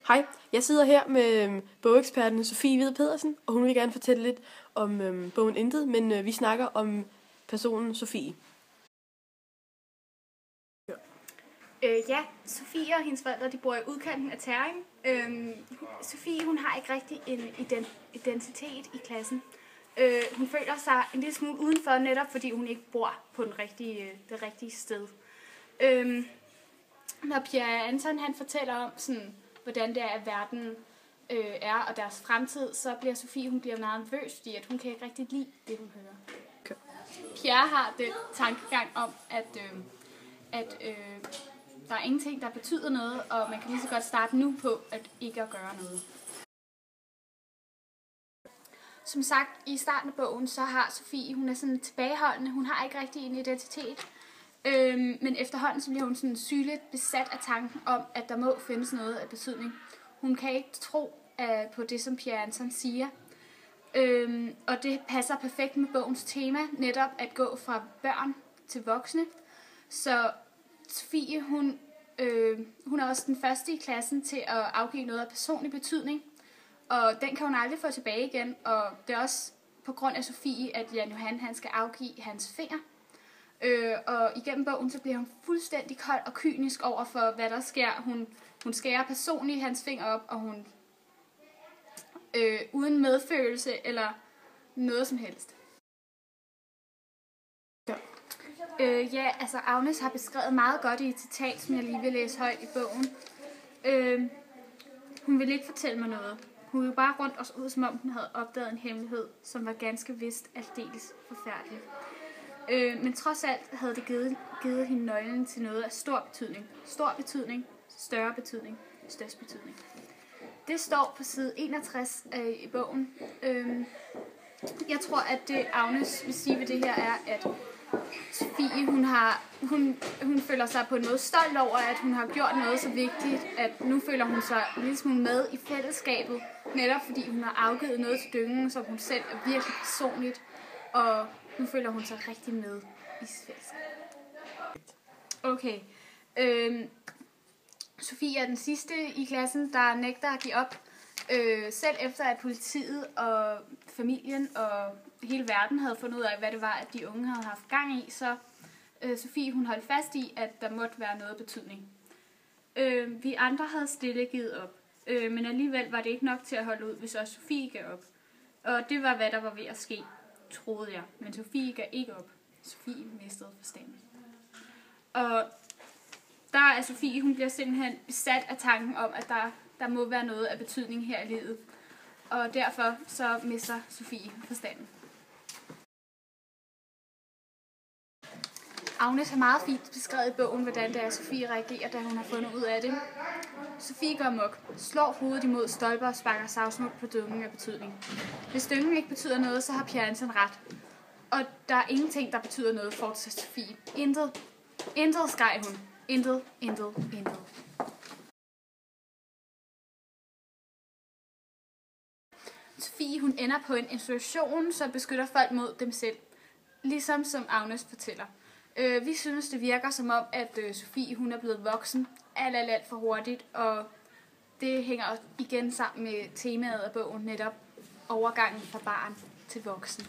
Hej, jeg sidder her med bogeksperten Sofie Hvide Pedersen, og hun vil gerne fortælle lidt om bogen Intet, men vi snakker om personen Sofie. Ja, Sofie og hendes forældre, de bor i udkanten af Terring. Sofie, hun har ikke rigtig en identitet i klassen. Hun føler sig en lille smule udenfor, netop fordi hun ikke bor på det rigtige sted. Når Pierre Anton han fortæller om, sådan, hvordan det er, at verden er, og deres fremtid, så bliver Sofie hun bliver meget nervøs, fordi at hun kan ikke rigtig lide det, hun hører. Okay. Pierre har den tankegang om, at der er ingenting, der betyder noget, og man kan lige så godt starte nu på at ikke at gøre noget. Som sagt, i starten af bogen, så har Sofie, hun er sådan tilbageholdende, hun har ikke rigtig en identitet. Men efterhånden så bliver hun sådan sygeligt besat af tanken om, at der må findes noget af betydning. Hun kan ikke tro på det, som Pierre Anton siger. Og det passer perfekt med bogens tema, netop at gå fra børn til voksne. Så Sofie, hun er også den første i klassen til at afgive noget af personlig betydning. Og den kan hun aldrig få tilbage igen. Og det er også på grund af Sofie, at Jan Johan han skal afgive hans finger. Og igennem bogen så bliver hun fuldstændig kold og kynisk over for, hvad der sker. Hun skærer personligt hans finger op, og hun uden medfølelse eller noget som helst. Ja, altså Agnes har beskrevet meget godt i et citat, som jeg lige vil læse højt i bogen. Hun ville ikke fortælle mig noget. Hun ville bare rundt os ud, som om hun havde opdaget en hemmelighed, som var ganske vist aldeles forfærdelig. Men trods alt havde det givet hende nøglen til noget af stor betydning. Stor betydning, større betydning, størst betydning. Det står på side 61 i bogen. Jeg tror, at det Agnes vil sige ved det her er, at Sofie, hun føler sig på en måde stolt over, at hun har gjort noget så vigtigt, at nu føler hun sig en lille smule med i fællesskabet, netop fordi hun har afgivet noget til dyngen, som hun selv er virkelig personligt, og nu føler hun sig rigtig med i fællesskabet. Okay. Sofie er den sidste i klassen, der nægter at give op. Selv efter at politiet og familien og hele verden havde fundet ud af, hvad det var, at de unge havde haft gang i, så Sofie hun holdt fast i, at der måtte være noget betydning. Vi andre havde stille givet op, men alligevel var det ikke nok til at holde ud, hvis også Sofie gav op. Og det var, hvad der var ved at ske, troede jeg. Men Sofie gav ikke op. Sofie mistede forstanden. Og der er Sofie, hun bliver simpelthen besat af tanken om, at der må være noget af betydning her i livet. Og derfor så mister Sofie forstanden. Agnes har meget fint beskrevet i bogen, hvordan det er, Sofie reagerer, da hun har fundet ud af det. Sofie går amok, slår hovedet imod stolper og sparker savsmuld på dyngen af betydning. Hvis dyngen ikke betyder noget, så har Pierre Anton ret. Og der er ingenting, der betyder noget, fortsætter Sofie. Intet. Intet, skreg hun. Intet, intet, intet. Sofie, hun ender på en institution, som beskytter folk mod dem selv. Ligesom som Agnes fortæller. Vi synes, det virker som om, at Sofie hun er blevet voksen alt for hurtigt, og det hænger igen sammen med temaet af bogen, netop overgangen fra barn til voksen.